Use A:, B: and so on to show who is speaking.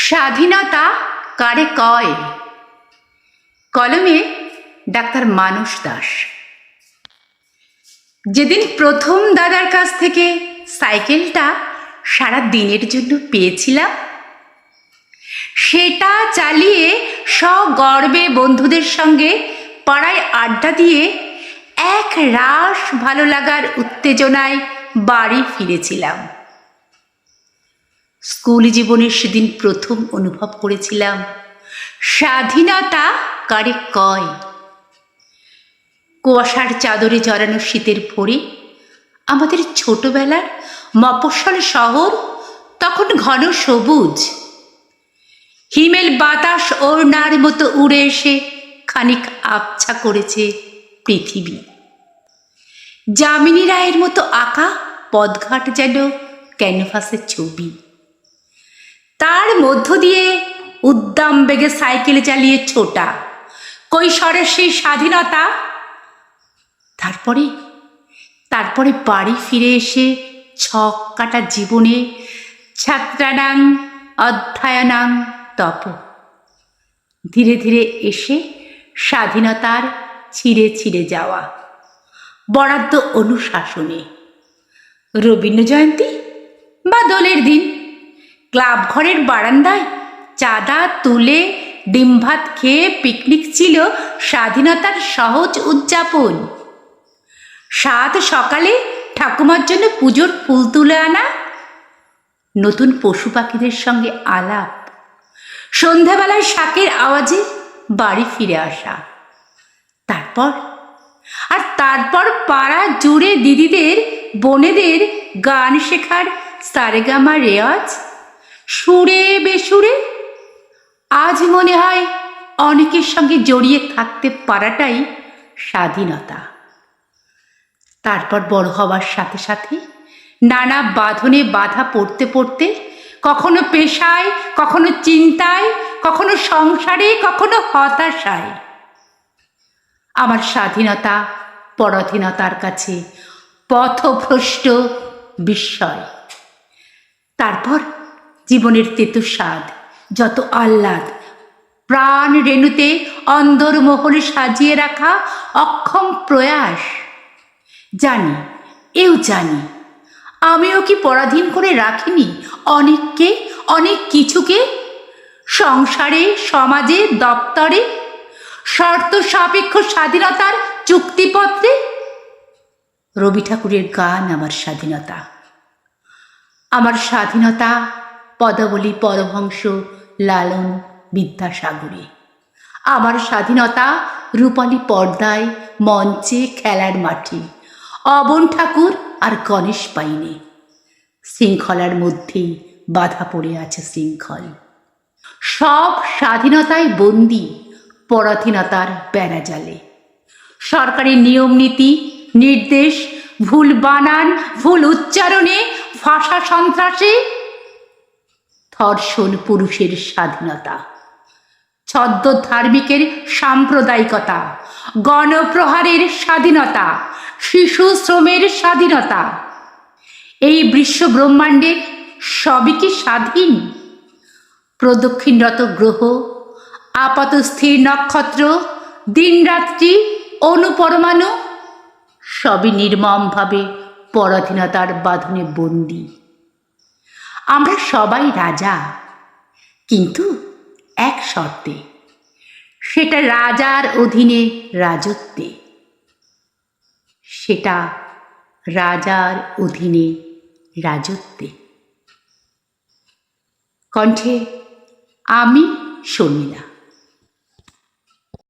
A: স্বাধীনতা কারে কয়? কলমে ডাক্তার মানস দাস। যেদিন প্রথম দাদার কাছ থেকে সাইকেলটা সারা দিনের জন্য পেয়েছিলাম, সেটা চালিয়ে সগর্বে বন্ধুদের সঙ্গে পাড়ায় আড্ডা দিয়ে এক রাশ ভালো লাগার উত্তেজনায় বাড়ি ফিরেছিলাম। স্কুল জীবনের সেদিন প্রথম অনুভব করেছিলাম স্বাধীনতা কারে কয়। কুয়াশার চাদরে জড়ানো শীতের ভোরে আমাদের ছোটবেলার মফস্বল শহর তখন ঘন সবুজ। হিমেল বাতাস ওড়নার মতো উড়ে এসে খানিক আবছা করেছে পৃথিবী। যামিনী রায়ের মতো আঁকা পদঘাট যেন ক্যানভাসের ছবি। তার মধ্য দিয়ে উদ্দাম বেগে সাইকেল চালিয়ে ছোটা কৈশোরের সেই স্বাধীনতা। তারপরে বাড়ি ফিরে এসে ছক কাটা জীবনে ছাত্রানাং অধ্যয়নাং তপ। ধীরে ধীরে এসে স্বাধীনতার ছিঁড়ে ছিঁড়ে যাওয়া বরাদ্দ অনুশাসনে। রবীন্দ্র জয়ন্তী বা দোলের দিন ক্লাব ঘরের বারান্দায় চাঁদা তুলে ডিম ভাত খেয়ে পিকনিক ছিল স্বাধীনতার সহজ উদযাপন। সাত সকালে ঠাকুমার জন্য পুজোর ফুল তুলে আনা, নতুন পশু পাখিদের সঙ্গে আলাপ, সন্ধ্যাবেলায় শাকের আওয়াজে বাড়ি ফিরে আসা। তারপর পাড়া জুড়ে দিদিদের বোনেদের গান শেখার সারেগামা রেওয়াজ, সুরে বেসুরে। আজ মনে হয় অনেকের সঙ্গে জড়িয়ে থাকতে পারাটাই স্বাধীনতা। তারপর বড় হওয়ার সাথে সাথে নানা বাঁধনে বাধা পড়তে পড়তে কখনো পেশায়, কখনো চিন্তায়, কখনো সংসারে, কখনো হতাশায় আমার স্বাধীনতা পরাধীনতার কাছে পথভ্রষ্ট বিস্ময়। তারপর জীবনের তেতো স্বাদ, যত আহ্লাদ, প্রাণ রেণুতে অন্দরমহলে সাজিয়ে রাখা অক্ষম প্রয়াস। জানি আমিও কি পরাধীন করে রাখিনি অনেককে, অনেক কিছুকে, সংসারে, সমাজে, দপ্তরে, শর্ত সাপেক্ষ স্বাধীনতার চুক্তিপত্রে। রবি ঠাকুরের গান আমার স্বাধীনতা পদাবলী পরমহংস লালন বিদ্যাসাগরে। আমার স্বাধীনতা রূপালী পর্দায়, মঞ্চে, খেলার মাঠে অবন ঠাকুর আর গণেশ পাইনে। শৃঙ্খলার মধ্যেই বাধা পড়ে আছে শৃঙ্খল। সব স্বাধীনতায় বন্দী পরাধীনতার বেড়াজালে। সরকারি নিয়ম নীতি, নির্দেশ, ভুল বানান, ভুল উচ্চারণে, ভাষা সন্ত্রাসে। ধর্ষণ পুরুষের স্বাধীনতা, ছদ্ম ধার্মিকের সাম্প্রদায়িকতা, গণপ্রহারের স্বাধীনতা, শিশু শ্রমের স্বাধীনতা। এই বিশ্ব ব্রহ্মাণ্ডের সবই কি স্বাধীন? প্রদক্ষিণরত গ্রহ, আপাত স্থির নক্ষত্র, দিনরাত্রি, অনুপরমাণু সবই নির্মমভাবে পরাধীনতার বাঁধনে বন্দী। আমরা সবাই রাজা, কিন্তু এক শর্তে, সেটা রাজার অধীনে রাজত্বে। কণ্ঠে আমি শর্মিলা।